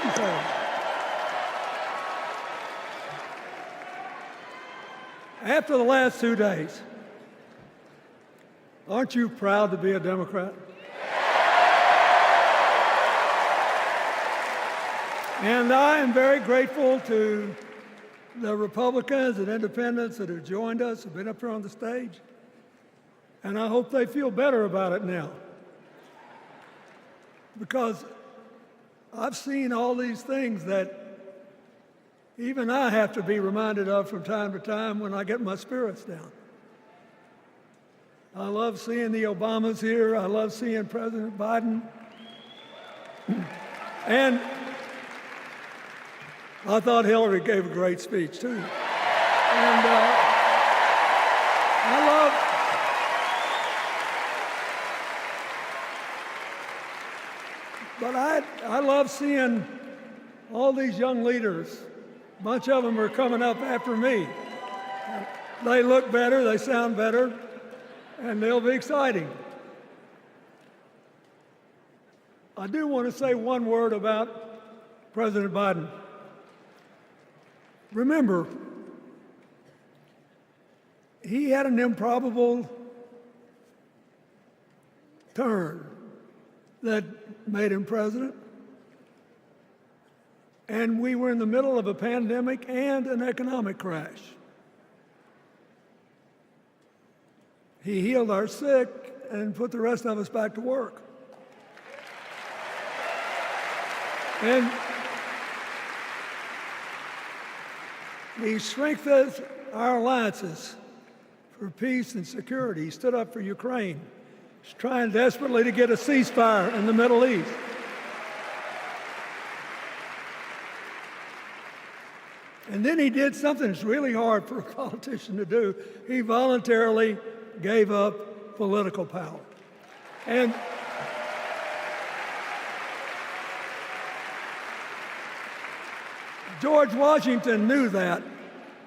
you, sir. After the last 2 days, aren't you proud to be a Democrat? And I am very grateful to the Republicans and independents that have joined us, have been up here on the stage, and I hope they feel better about it now. Because I've seen all these things that even I have to be reminded of from time to time when I get my spirits down. I love seeing the Obamas here. I love seeing President Biden. And I thought Hillary gave a great speech, too. And I love seeing all these young leaders. A bunch of them are coming up after me. They look better, they sound better, and they'll be exciting. I do want to say one word about President Biden. Remember, he had an improbable turn that made him president. And we were in the middle of a pandemic and an economic crash. He healed our sick and put the rest of us back to work. And he strengthened our alliances for peace and security. He stood up for Ukraine. He's trying desperately to get a ceasefire in the Middle East. And then he did something that's really hard for a politician to do. He voluntarily gave up political power. And George Washington knew that,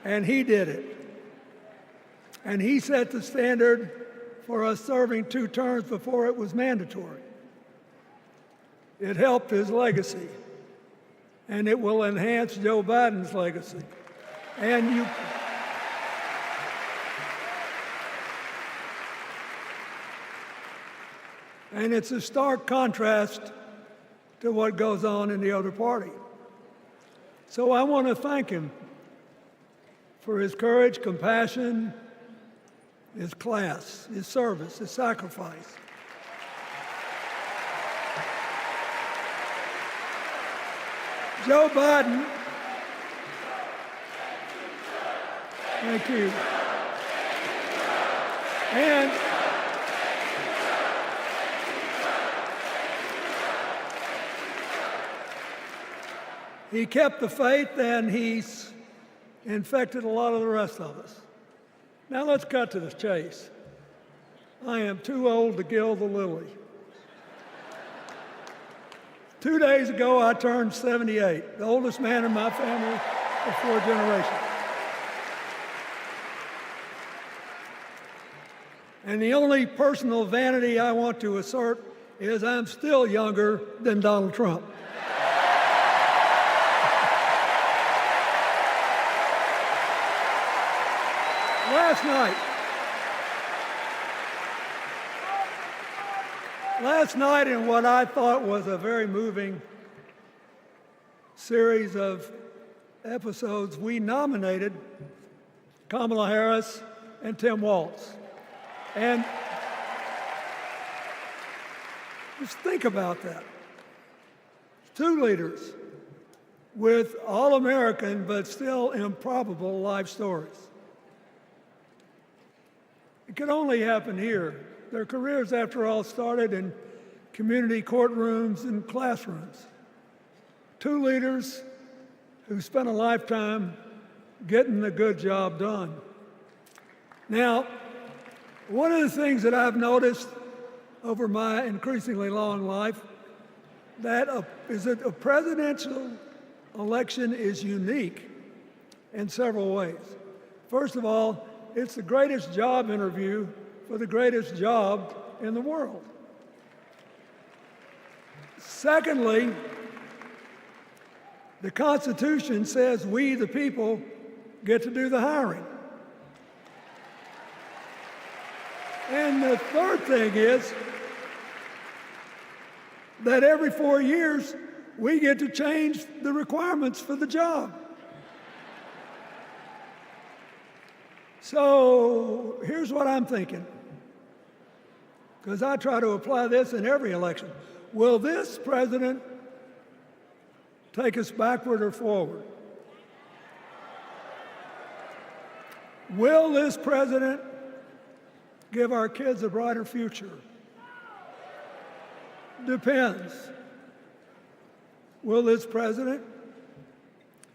and he did it. And he set the standard for us serving 2 terms before it was mandatory. It helped his legacy, and it will enhance Joe Biden's legacy. And it's a stark contrast to what goes on in the other party. So I want to thank him for his courage, compassion, his class, his service, his sacrifice. Joe Biden, thank you. And he kept the faith, and he's infected a lot of the rest of us. Now let's cut to the chase. I am too old to gild the lily. 2 days ago, I turned 78, the oldest man in my family of 4 generations. And the only personal vanity I want to assert is I'm still younger than Donald Trump. Last night, in what I thought was a very moving series of episodes, we nominated Kamala Harris and Tim Walz. And just think about that. 2 leaders with all-American but still improbable life stories. It could only happen here. Their careers, after all, started in community courtrooms and classrooms. 2 leaders who spent a lifetime getting the good job done. Now, one of the things that I've noticed over my increasingly long life is that a presidential election is unique in several ways. First of all, it's the greatest job interview for the greatest job in the world. Secondly, The Constitution says we, the people, get to do the hiring. And the third thing is that every 4 years, we get to change the requirements for the job. So here's what I'm thinking, because I try to apply this in every election. Will this president take us backward or forward? Will this president give our kids a brighter future? Depends. Will this president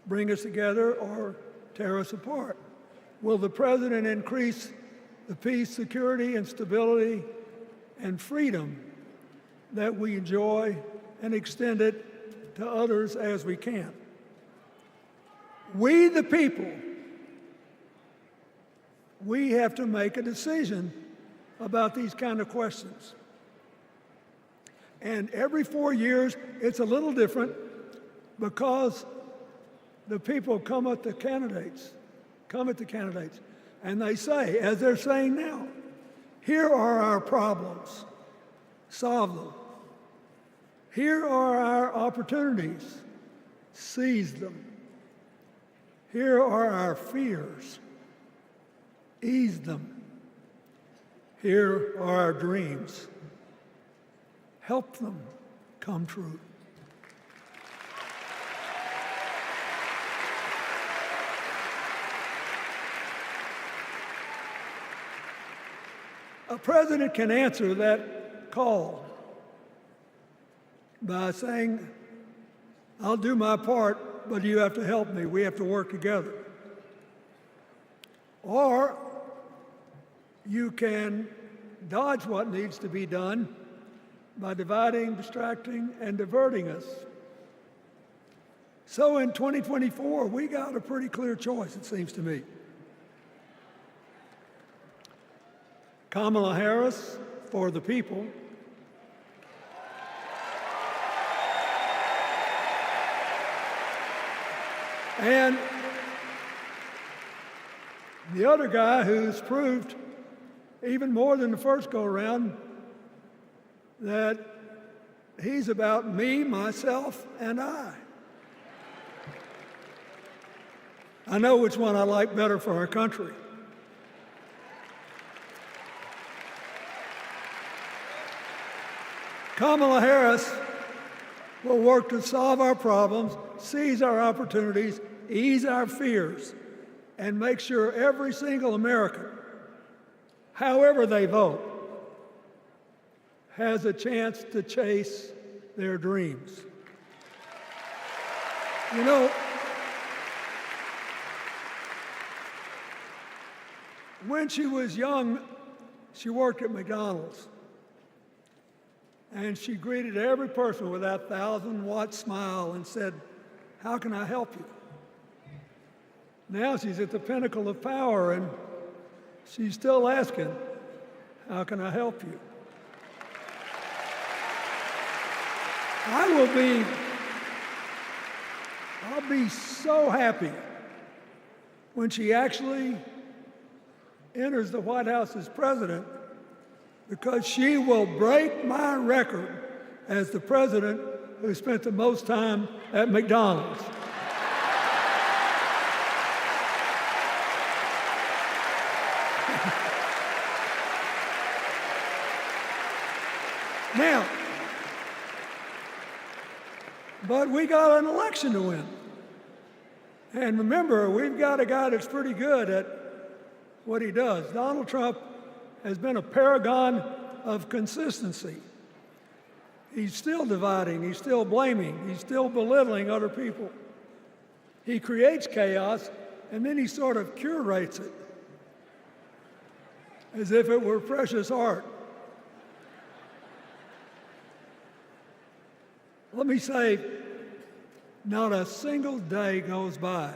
bring us together or tear us apart? Will the president increase the peace, security, and stability and freedom that we enjoy and extend it to others as we can? We, the people, we have to make a decision about these kind of questions. And every 4 years, it's a little different because the people come at the candidates, and they say, as they're saying now, here are our problems, solve them. Here are our opportunities, seize them. Here are our fears, ease them. Here are our dreams, help them come true. A president can answer that call by saying, I'll do my part, but you have to help me. We have to work together. Or you can dodge what needs to be done by dividing, distracting, and diverting us. So in 2024, we got a pretty clear choice, it seems to me. Kamala Harris for the people, and the other guy who's proved even more than the first go-around that he's about me, myself, and I. I know which one I like better for our country. Kamala Harris will work to solve our problems, seize our opportunities, ease our fears, and make sure every single American, however they vote, has a chance to chase their dreams. You know, when she was young, she worked at McDonald's. And she greeted every person with that 1,000-watt smile and said, "How can I help you?" Now she's at the pinnacle of power, and she's still asking, "How can I help you?" I'll be so happy when she actually enters the White House as president, because she will break my record as the president who spent the most time at McDonald's. Now, but we got an election to win. And remember, we've got a guy that's pretty good at what he does. Donald Trump has been a paragon of consistency. He's still dividing, he's still blaming, he's still belittling other people. He creates chaos, and then he sort of curates it as if it were precious art. Let me say, not a single day goes by,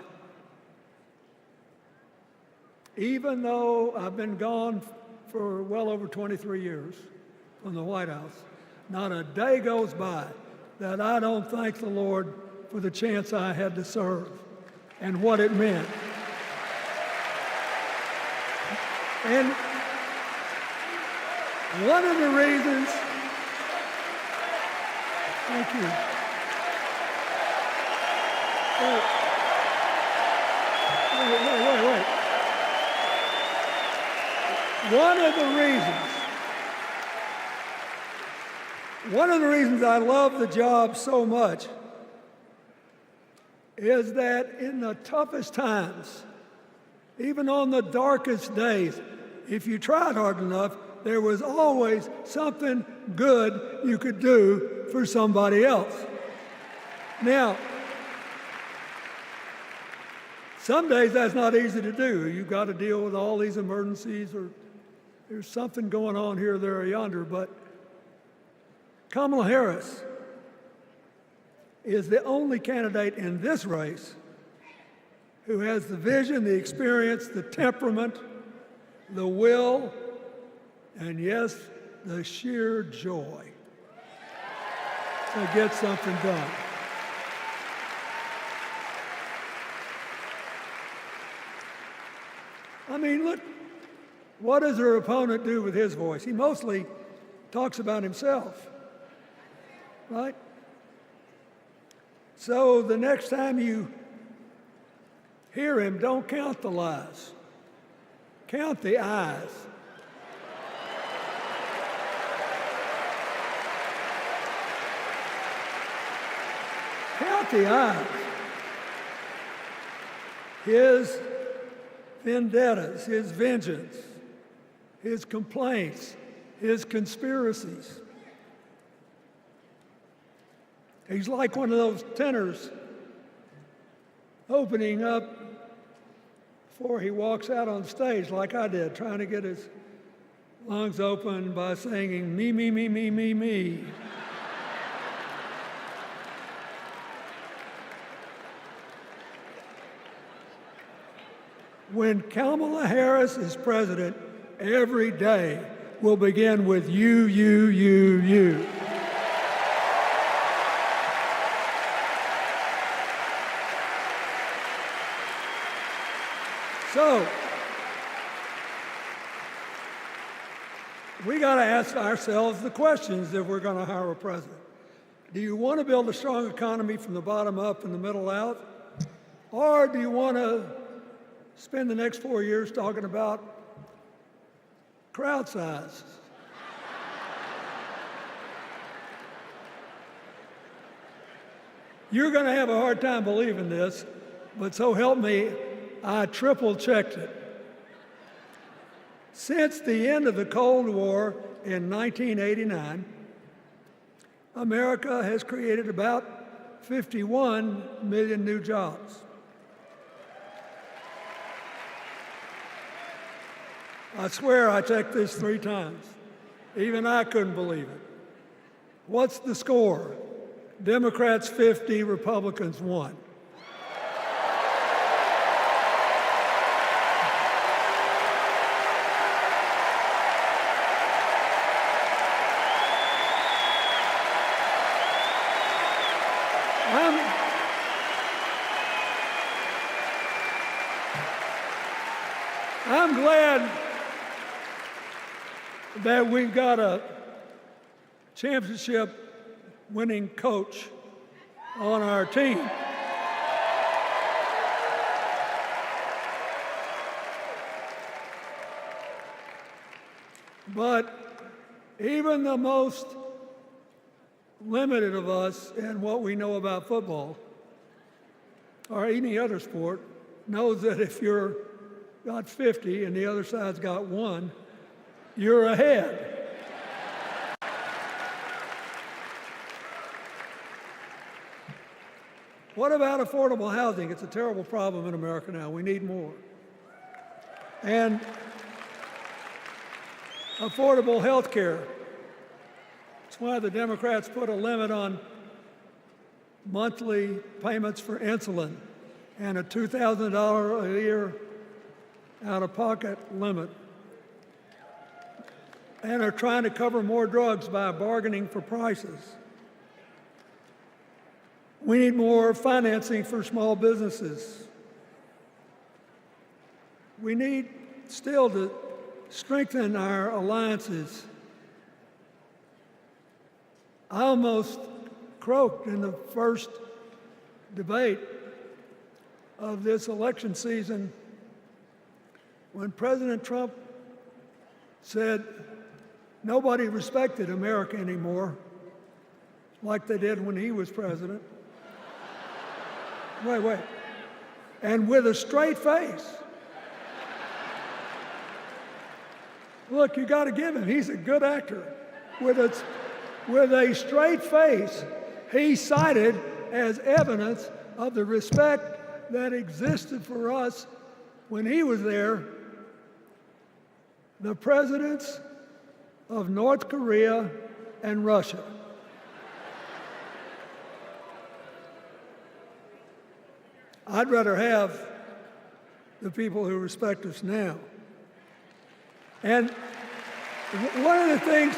even though I've been gone for well over 23 years from the White House, not a day goes by that I don't thank the Lord for the chance I had to serve and what it meant. And one of the reasons, thank you. Wait. One of the reasons I love the job so much is that in the toughest times, even on the darkest days, if you tried hard enough, there was always something good you could do for somebody else. Now, some days that's not easy to do. You've got to deal with all these emergencies, or there's something going on here, there, or yonder. But Kamala Harris is the only candidate in this race who has the vision, the experience, the temperament, the will, and yes, the sheer joy to get something done. I mean, look, what does her opponent do with his voice? He mostly talks about himself, right? So the next time you hear him, don't count the lies. Count the eyes. Count the eyes. His vendettas, his vengeance, his complaints, his conspiracies. He's like one of those tenors opening up before he walks out on stage, like I did, trying to get his lungs open by singing, me, me, me, me, me, me. When Kamala Harris is president, every day will begin with you, you, you, you. So, we got to ask ourselves the questions if we're going to hire a president. Do you want to build a strong economy from the bottom up and the middle out? Or do you want to spend the next 4 years talking about crowd size? You're going to have a hard time believing this, but so help me, I triple-checked it. Since the end of the Cold War in 1989, America has created about 51 million new jobs. I swear I checked this 3 times. Even I couldn't believe it. What's the score? Democrats 50, Republicans 1. I'm glad that we've got a championship-winning coach on our team. But even the most limited of us in what we know about football or any other sport knows that if you're got 50 and the other side's got 1, you're ahead. What about affordable housing? It's a terrible problem in America now. We need more. And affordable health care. That's why the Democrats put a limit on monthly payments for insulin and a $2,000 a year out-of-pocket limit, and are trying to cover more drugs by bargaining for prices. We need more financing for small businesses. We need still to strengthen our alliances. I almost croaked in the first debate of this election season when President Trump said nobody respected America anymore like they did when he was president. Wait. And with a straight face. Look, you got to give him. He's a good actor. With a straight face, he cited as evidence of the respect that existed for us when he was there the presidents of North Korea and Russia. I'd rather have the people who respect us now. And one of the things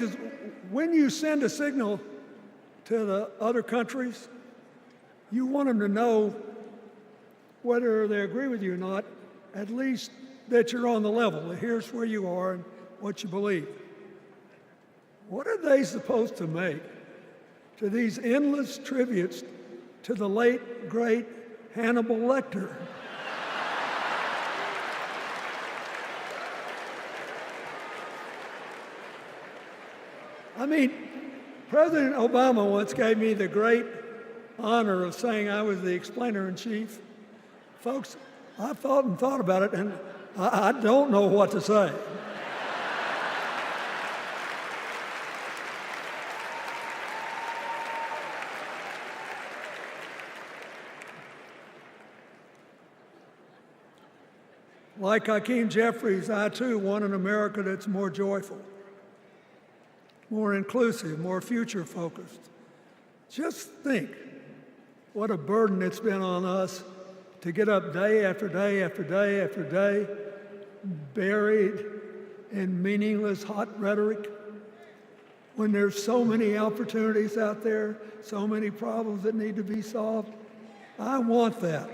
is when you send a signal to the other countries, you want them to know whether they agree with you or not, at least that you're on the level. Here's where you are and what you believe. What are they supposed to make to these endless tributes to the late, great Hannibal Lecter? I mean, President Obama once gave me the great honor of saying I was the explainer-in-chief. Folks, I've thought and thought about it, and I don't know what to say. Like Hakeem Jeffries, I too want an America that's more joyful, more inclusive, more future-focused. Just think what a burden it's been on us to get up day after day after day after day, buried in meaningless hot rhetoric, when there's so many opportunities out there, so many problems that need to be solved. I want that.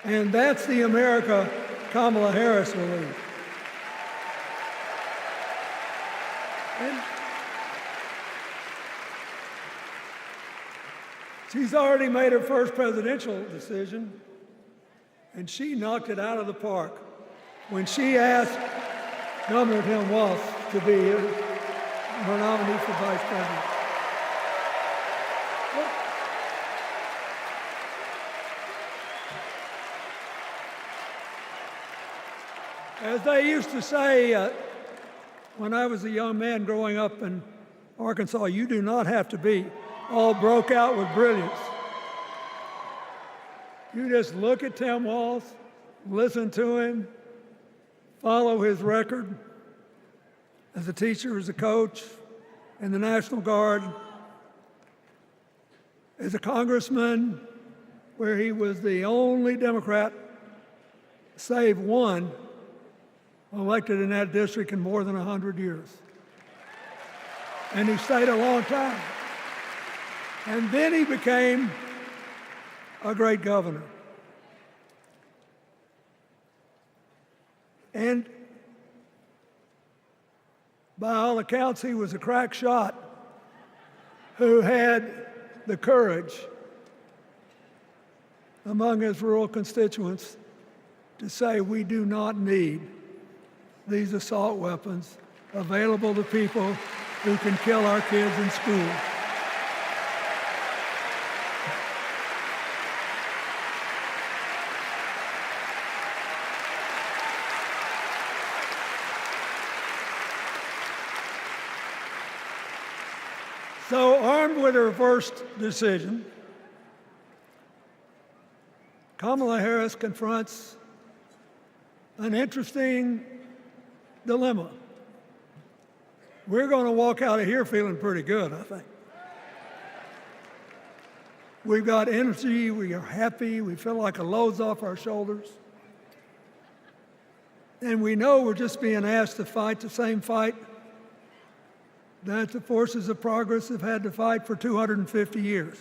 And that's the America Kamala Harris will lead. And she's already made her first presidential decision, and she knocked it out of the park when she asked Governor Tim Walz to be her nominee for vice president. As they used to say when I was a young man growing up in Arkansas, you do not have to be all broke out with brilliance. You just look at Tim Walz, listen to him, follow his record as a teacher, as a coach, in the National Guard, as a congressman, where he was the only Democrat, save one, elected in that district in more than 100 years. And he stayed a long time. And then he became a great governor. And by all accounts, he was a crack shot who had the courage among his rural constituents to say, we do not need these assault weapons available to people who can kill our kids in school. So, armed with her first decision, Kamala Harris confronts an interesting dilemma. We're going to walk out of here feeling pretty good, I think. We've got energy, we are happy, we feel like a load's off our shoulders. And we know we're just being asked to fight the same fight that the forces of progress have had to fight for 250 years.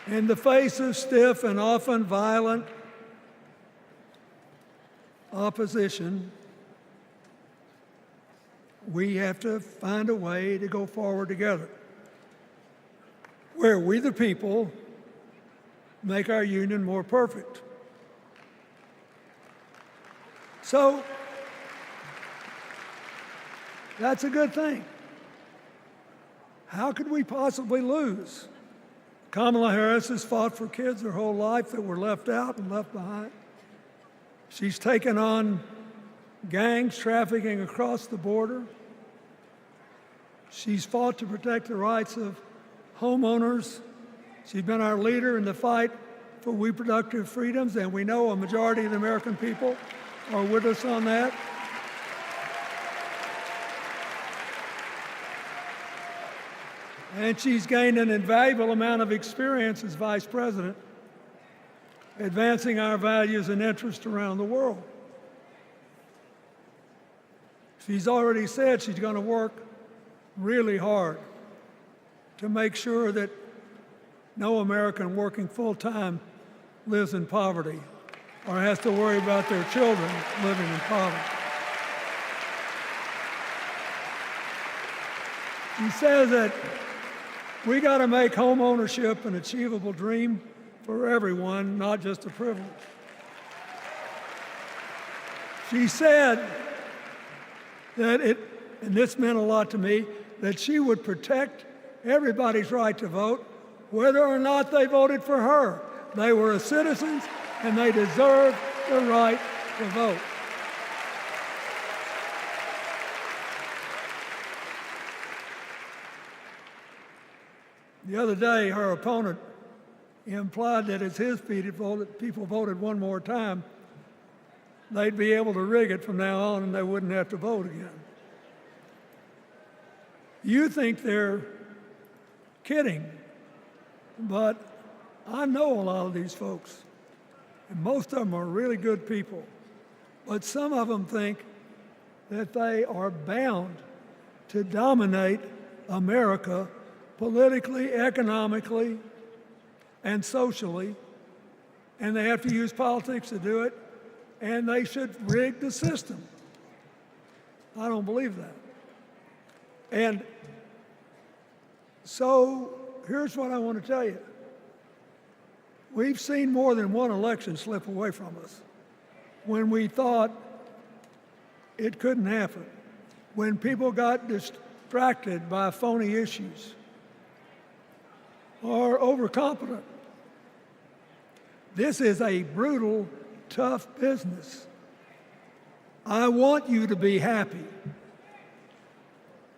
In the face of stiff and often violent opposition, we have to find a way to go forward together, where we, the people, make our union more perfect. So, that's a good thing. How could we possibly lose? Kamala Harris has fought for kids her whole life that were left out and left behind. She's taken on gangs trafficking across the border. She's fought to protect the rights of homeowners. She's been our leader in the fight for reproductive freedoms, and we know a majority of the American people are with us on that. And she's gained an invaluable amount of experience as vice president, advancing our values and interests around the world. She's already said she's going to work really hard to make sure that no American working full-time lives in poverty or has to worry about their children living in poverty. She says that we got to make home ownership an achievable dream for everyone, not just a privilege. She said that and this meant a lot to me, that she would protect everybody's right to vote, whether or not they voted for her. They were citizens and they deserved the right to vote. The other day, her opponent implied that as his people voted one more time, they'd be able to rig it from now on and they wouldn't have to vote again. You think they're kidding, but I know a lot of these folks, and most of them are really good people, but some of them think that they are bound to dominate America politically, economically, and socially, and they have to use politics to do it, and they should rig the system. I don't believe that. And so here's what I want to tell you. We've seen more than one election slip away from us when we thought it couldn't happen, when people got distracted by phony issues or overconfident. This is a brutal, tough business. I want you to be happy.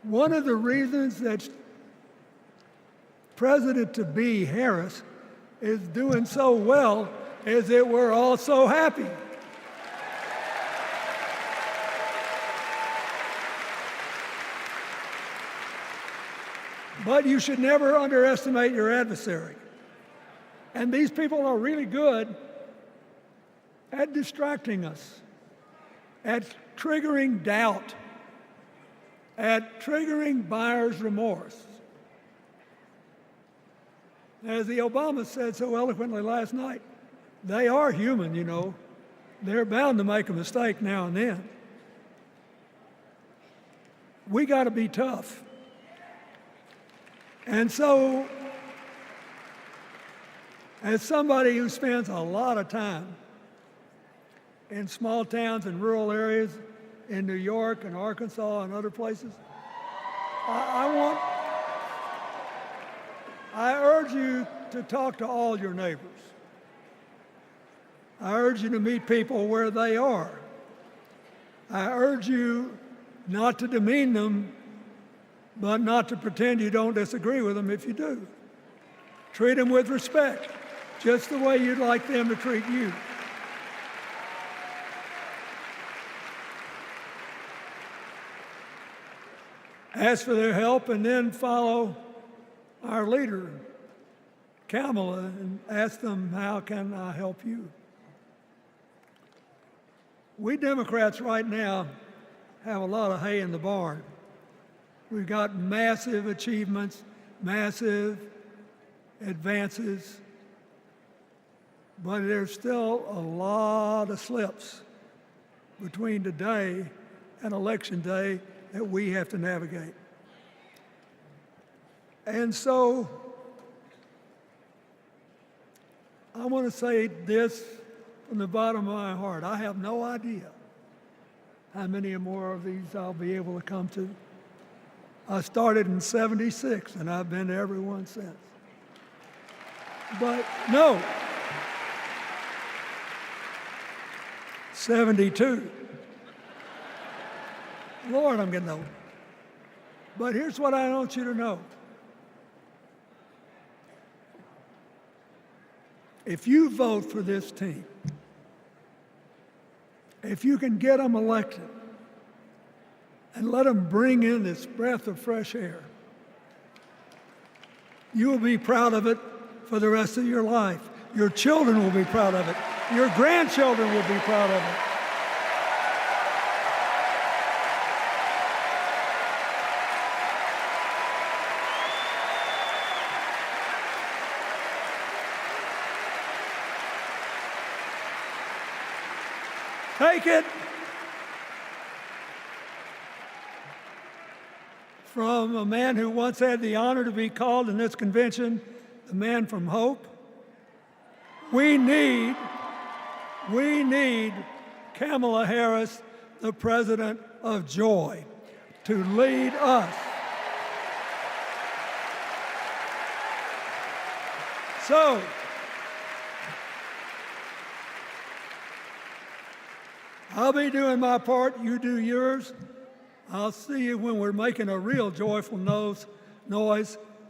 One of the reasons that President-to-be Harris is doing so well is that we're all so happy. But you should never underestimate your adversary. And these people are really good at distracting us, at triggering doubt, at triggering buyer's remorse. As the Obama said so eloquently last night, they are human, you know. They're bound to make a mistake now and then. We got to be tough. And so, as somebody who spends a lot of time in small towns and rural areas in New York and Arkansas and other places, I urge you to talk to all your neighbors. I urge you to meet people where they are. I urge you not to demean them, but not to pretend you don't disagree with them if you do. Treat them with respect, just the way you'd like them to treat you. Ask for their help and then follow our leader, Kamala, and ask them, how can I help you? We Democrats right now have a lot of hay in the barn. We've got massive achievements, massive advances, but there's still a lot of slips between today and Election Day that we have to navigate. And so I want to say this from the bottom of my heart. I have no idea how many more of these I'll be able to come to. I started in '76, and I've been to every one since. But no, '72. Lord, I'm getting old. But here's what I want you to know. If you vote for this team, if you can get them elected and let them bring in this breath of fresh air, you will be proud of it for the rest of your life. Your children will be proud of it. Your grandchildren will be proud of it. Take it from a man who once had the honor to be called in this convention the man from hope. We need Kamala Harris, the president of joy, to lead us. So, I'll be doing my part, you do yours. I'll see you when we're making a real joyful noise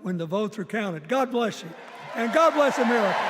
when the votes are counted. God bless you, and God bless America.